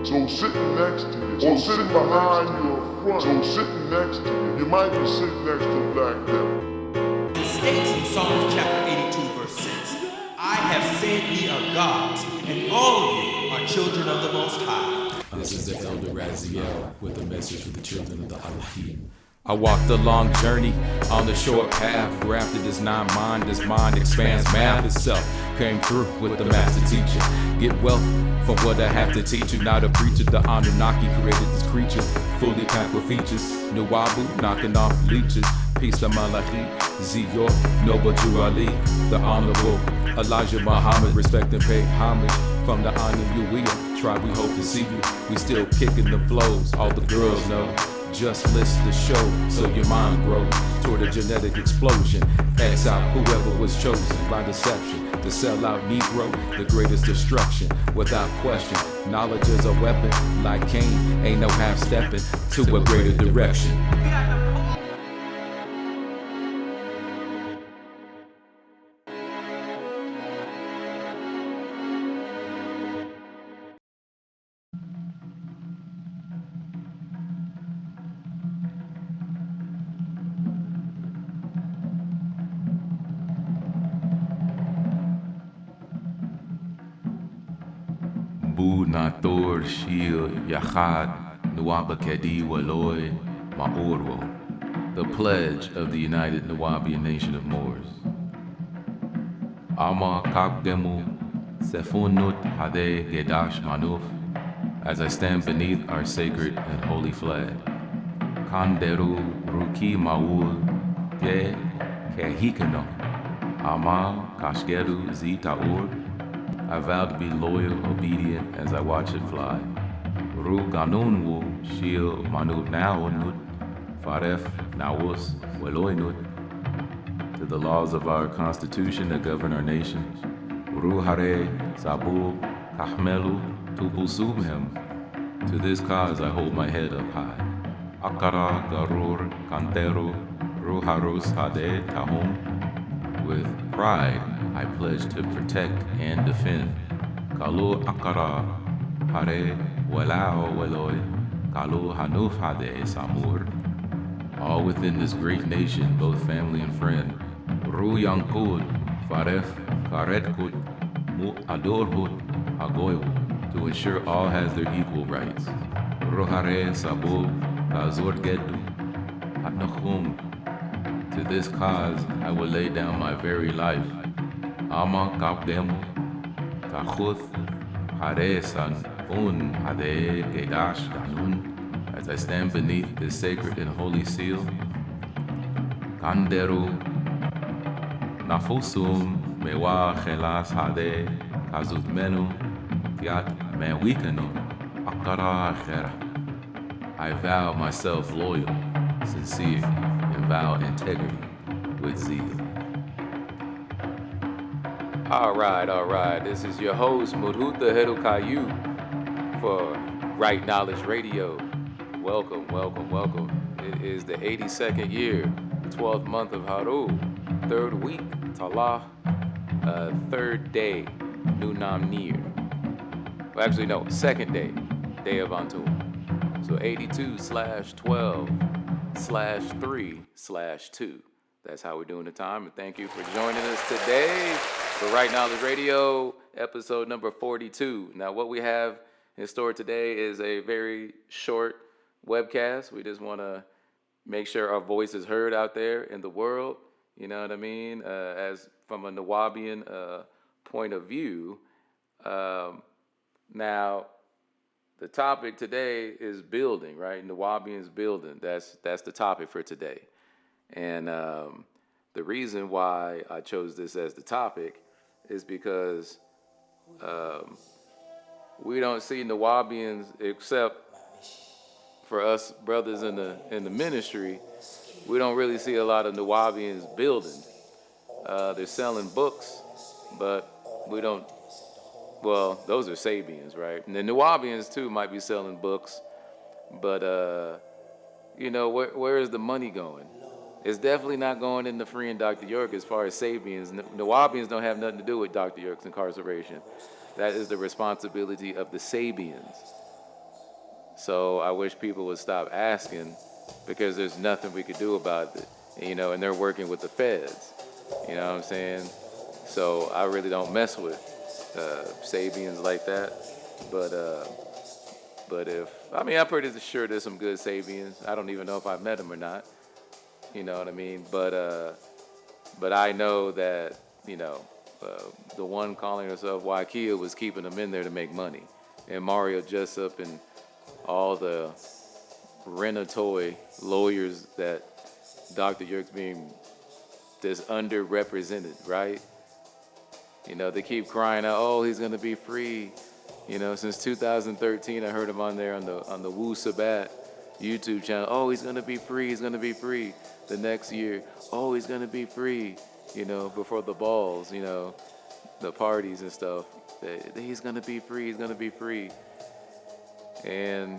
So sitting next to you, or sitting behind you or front, so sitting next to you, you might be sitting next to a black devil. It states in Psalms chapter 82, verse 6, I have said ye are gods, and all of you are children of the Most High. This is the Elder Raziel with a message for the children of the Elohim. I walked a long journey on the short path, grafted this non-mind, this mind expands math itself. Came through with the master teacher. Get wealth from what I have to teach you. Not a preacher, the Anunnaki created this creature, fully packed with features. Nuwabu knocking off leeches. Peace to Malachi, Ziyor, Noble Jew Ali, the Honorable Elijah Muhammad, respect and pay homage from the Nuwabian tribe. We hope to see you. We still kicking the flows. All the girls know. Just list the show so your mind grows toward a genetic explosion. X out whoever was chosen by deception to sell out Negro, the greatest destruction. Without question, knowledge is a weapon. Like Cain, ain't no half-stepping to a greater direction. Bu Nator Shil Yachad Nuwabakedi Waloi Ma'orwo, the pledge of the United Nuwabian Nation of Moors. Ama Kakdemu Sefunut Hade Gedash Manuf, as I stand beneath our sacred and holy flag. Kanderu Ruki Maul Te Kehikano, Ama Kashgeru Zitaur. I vow to be loyal, obedient as I watch it fly. Ru ganunwu shil manut naonut, faref nawus weloinut. To the laws of our constitution that govern our nation. Ru hare sabu kahmelu tupusumhem. To this cause I hold my head up high. Akara garur kanteru ru harus hade tahum. With pride, I pledge to protect and defend. Kalu akara hare walao weloi, kalu hanuf hade samur. All within this great nation, both family and friend. Ru yankud faref karetkut mu adorhut hagoyu, to ensure all has their equal rights. Ru hare sabu kazur gedu atnachum. To this cause, I will lay down my very life. Ama kapdemu, tachuth, haresan, un, hade, gedash, danun. As I stand beneath this sacred and holy seal. Kanderu, nafusum, mewa, chelas, hade, kazut menu, tiat, mewikenu, akara, chera. I vow myself loyal, sincere, and vow integrity with zeal. All right. This is your host, Mudhuta Herukayu, for Rit Nalej Radio. Welcome. It is the 82nd year, 12th month of Haru, 3rd week, Talah, 3rd day, Nunam Nir. Well, actually, no, 2nd day of Antum. So 82/12/3/2. That's how we're doing the time. And thank you for joining us today for Rit Nalej Radio, episode number 42. Now, what we have in store today is a very short webcast. We just want to make sure our voice is heard out there in the world. You know what I mean? As from a Nuwabian point of view. Now, the topic today is building, right? Nuwabians building. That's the topic for today. And the reason why I chose this as the topic is because we don't see Nuwabians, except for us brothers in the ministry, we don't really see a lot of Nuwabians building. They're selling books, but we don't. Well, those are Sabians, right? And the Nuwabians too might be selling books, but where is the money going? It's definitely not going into freeing Dr. York as far as Sabians. Nuwabians don't have nothing to do with Dr. York's incarceration. That is the responsibility of the Sabians. So I wish people would stop asking, because there's nothing we could do about it, you know, and they're working with the feds, you know what I'm saying? So I really don't mess with Sabians like that. But I'm pretty sure there's some good Sabians. I don't even know if I've met them or not, you know what I mean? But I know that, you know, the one calling herself Wakia was keeping them in there to make money. And Mario Jessup and all the rent-a-toy lawyers that Dr. York's being this underrepresented, right? You know, they keep crying out, oh, he's going to be free. You know, since 2013, I heard him on there on the Wu Sabat YouTube channel. Oh, he's going to be free. He's going to be free. The next year, oh, he's going to be free. You know, before the balls, you know, the parties and stuff. He's going to be free. He's going to be free. And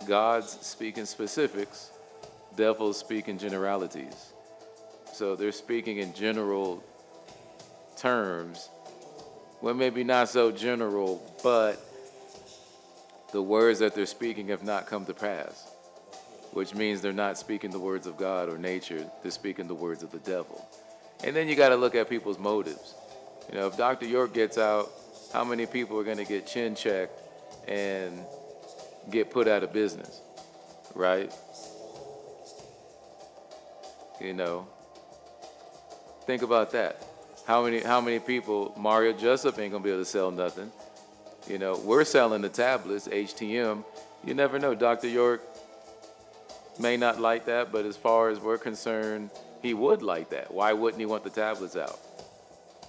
God's speaking specifics, devils speaking generalities. So they're speaking in general terms. Well, maybe not so general, but the words that they're speaking have not come to pass, which means they're not speaking the words of God or nature. They're speaking the words of the devil. And then you got to look at people's motives. You know, if Dr. York gets out, how many people are going to get chin checked and get put out of business, right? You know, think about that. How many people, Mario Jessup ain't gonna be able to sell nothing. You know, we're selling the tablets, HTM. You never know, Dr. York may not like that, but as far as we're concerned, he would like that. Why wouldn't he want the tablets out?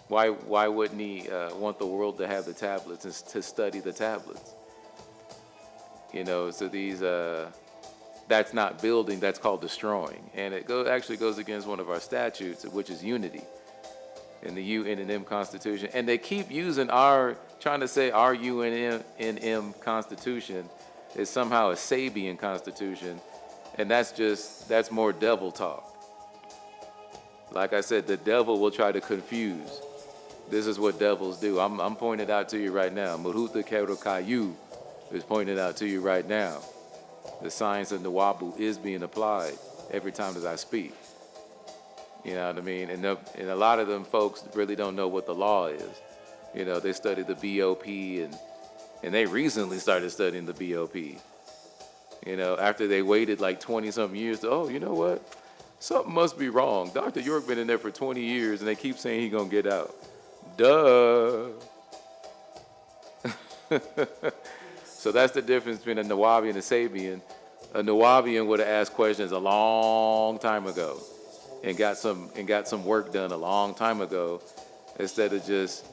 Why wouldn't he want the world to have the tablets and to study the tablets? You know, so these, that's not building, that's called destroying. And it actually goes against one of our statutes, which is unity in the UNM Constitution. And they keep using trying to say our UNM Constitution is somehow a Sabian Constitution. And that's more devil talk. Like I said, the devil will try to confuse. This is what devils do. I'm pointing it out to you right now. Mahuta Kerokayu is pointing it out to you right now. The science of Nuwabu is being applied every time that I speak. You know what I mean? And a lot of them folks really don't know what the law is. You know, they study the BOP and they recently started studying the BOP. You know, after they waited like 20-something years to, oh, you know what? Something must be wrong. Dr. York been in there for 20 years and they keep saying he's going to get out. Duh. So that's the difference between a Nuwabian and a Sabian. A Nuwabian would have asked questions a long time ago and got some work done a long time ago, instead of just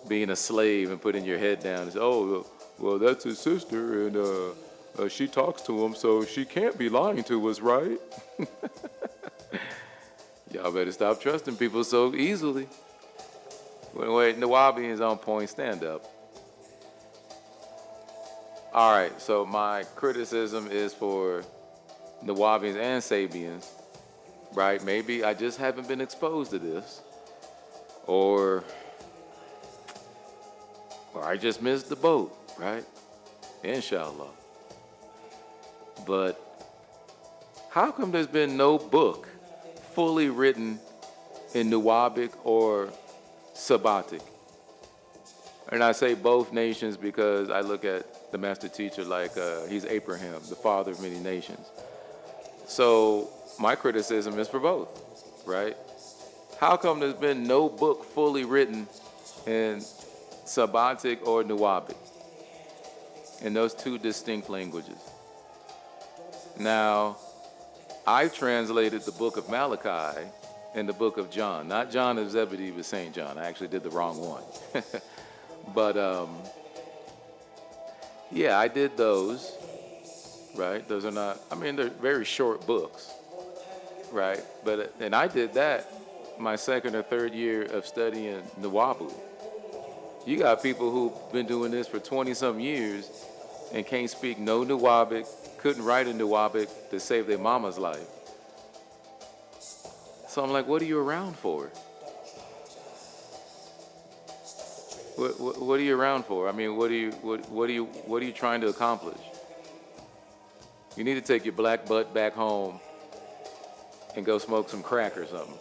being a slave and putting your head down and say, oh, well, that's his sister and she talks to him, so she can't be lying to us, right? Y'all better stop trusting people so easily. Wait, Nuwabians on point, stand up. All right, so my criticism is for Nuwabians and Sabians, right? Maybe I just haven't been exposed to this, or I just missed the boat, right? Inshallah. But how come there's been no book fully written in NUWABIC or SABATIC? And I say both nations because I look at the master teacher like he's Abraham, the father of many nations. So my criticism is for both, right? How come there's been no book fully written in SABATIC or NUWABIC, in those two distinct languages? Now, I translated the book of Malachi and the book of John. Not John of Zebedee, but St. John. I actually did the wrong one. But, yeah, I did those, right? Those are not, I mean, they're very short books, right? But, and I did that my second or third year of studying Nuwabu. You got people who've been doing this for 20-some years and can't speak no Nuwabic, couldn't write a Nuwabic to save their mama's life. So I'm like, what are you around for? What are you around for? I mean, what are you trying to accomplish? You need to take your black butt back home and go smoke some crack or something.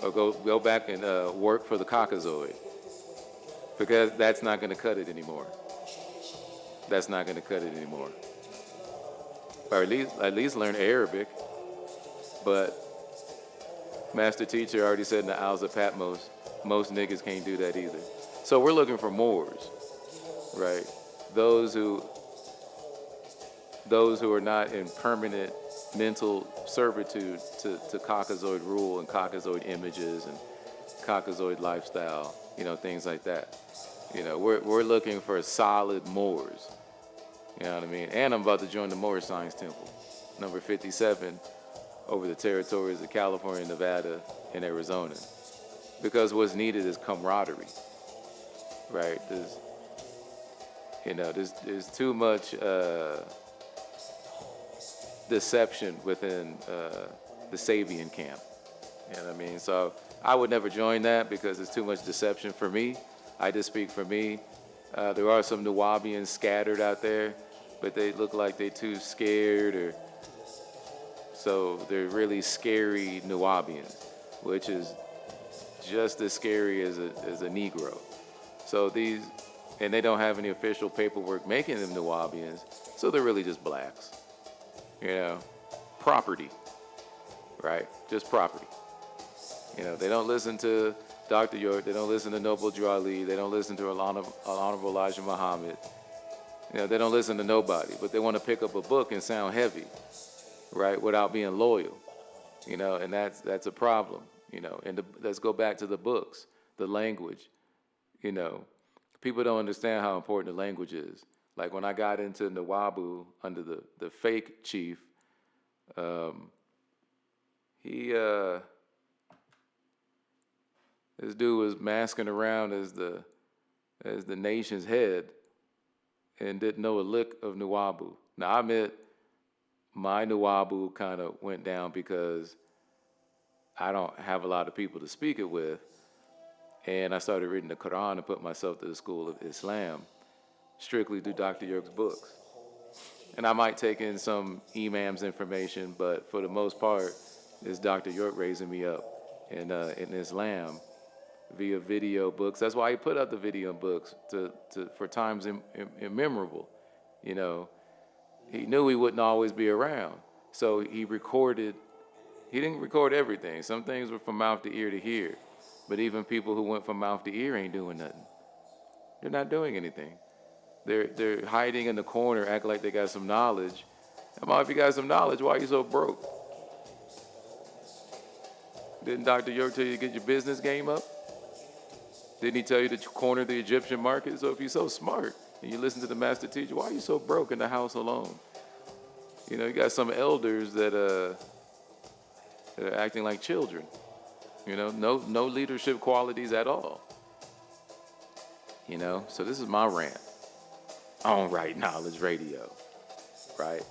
Or go back and work for the Caucasoid. Because that's not going to cut it anymore. That's not going to cut it anymore. Or at least learn Arabic. But Master Teacher already said in the Owls of Patmos, most niggas can't do that either. So we're looking for Moors, right? Those who are not in permanent mental servitude to Caucasoid rule and Caucasoid images and Caucasoid lifestyle, things like that. We're looking for solid Moors. You know what I mean? And I'm about to join the Moor Science Temple, number 57, over the territories of California, Nevada, and Arizona. Because what's needed is camaraderie, right? There's too much deception within the Sabian camp. You know what I mean? So I would never join that because it's too much deception for me. I just speak for me. There are some Nuwabians scattered out there, but they look like they're too scared, so they're really scary Nuwabians, which is just as scary as a Negro. So and they don't have any official paperwork making them Nuwabians, so they're really just blacks. Property, right? Just property. They don't listen to Dr. York, they don't listen to Noble Drew Ali, they don't listen to Honorable Elijah Muhammad. They don't listen to nobody, but they want to pick up a book and sound heavy, right? Without being loyal, and that's a problem, and let's go back to the books, the language, people don't understand how important the language is. Like when I got into Nuwabu under the fake chief, this dude was masking around as the nation's head and didn't know a lick of Nuwabu. Now I admit my Nuwabu kind of went down because I don't have a lot of people to speak it with, and I started reading the Quran and put myself to the school of Islam, strictly through Dr. York's books. And I might take in some imam's information, but for the most part, it's Dr. York raising me up in Islam via video books. That's why he put out the video books for times immemorable. He knew he wouldn't always be around, so he recorded. He didn't record everything. Some things were from mouth to ear to hear, but even people who went from mouth to ear ain't doing nothing. They're not doing anything. They're hiding in the corner, acting like they got some knowledge. If you got some knowledge, why are you so broke? Didn't Dr. York tell you to get your business game up? Didn't he tell you to corner the Egyptian market? So if you're so smart and you listen to the master teacher, why are you so broke in the house alone? You got some elders that are acting like children. No leadership qualities at all. So this is my rant on Right Knowledge Radio, right?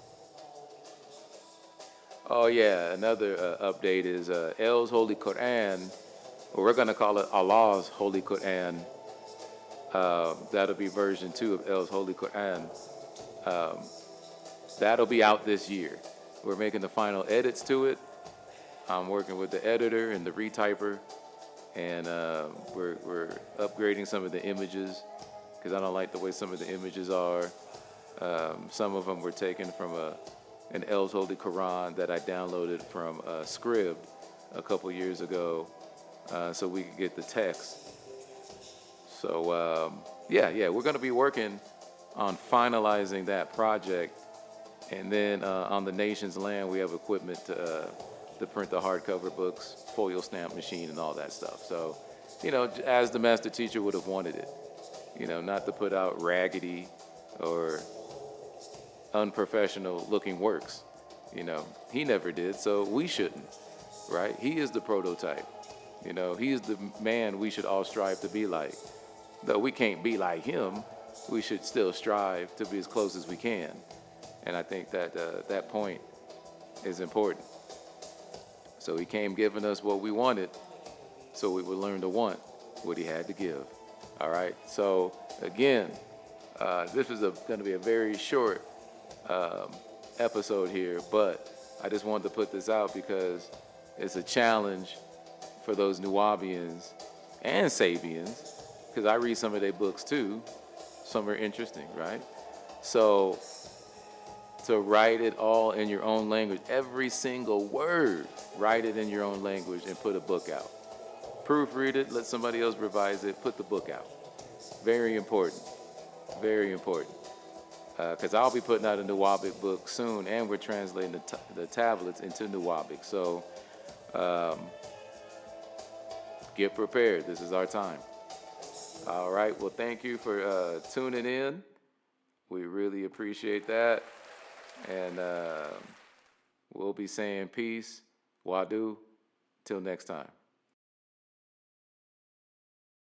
Oh yeah, another update is El's Holy Qur'an, or we're gonna call it Allah's Holy Qur'an. That'll be version 2 of El's Holy Qur'an. That'll be out this year. We're making the final edits to it. I'm working with the editor and the retyper, and we're upgrading some of the images because I don't like the way some of the images are. Some of them were taken from an El's Holy Quran that I downloaded from Scrib a couple years ago, so we could get the text. So yeah, we're going to be working on finalizing that project, and then on the nation's land we have equipment to print the hardcover books, foil stamp machine, and all that stuff. So, as the master teacher would have wanted it, not to put out raggedy or unprofessional looking works. He never did, so we shouldn't, right? He is the prototype. He is the man we should all strive to be like. Though we can't be like him, we should still strive to be as close as we can. And I think that that point is important. So he came giving us what we wanted, so we would learn to want what he had to give. All right. So again, this is going to be a very short episode here, but I just wanted to put this out because it's a challenge for those Nuwabians and Sabians, because I read some of their books too. Some are interesting, right? So to write it all in your own language, every single word, write it in your own language and put a book out. Proofread it, let somebody else revise it, put the book out. Very important, very important. Because I'll be putting out a NUWABIC book soon, and we're translating the tablets into NUWABIC. So get prepared. This is our time. All right. Well, thank you for tuning in. We really appreciate that. And we'll be saying peace, wadu, till next time.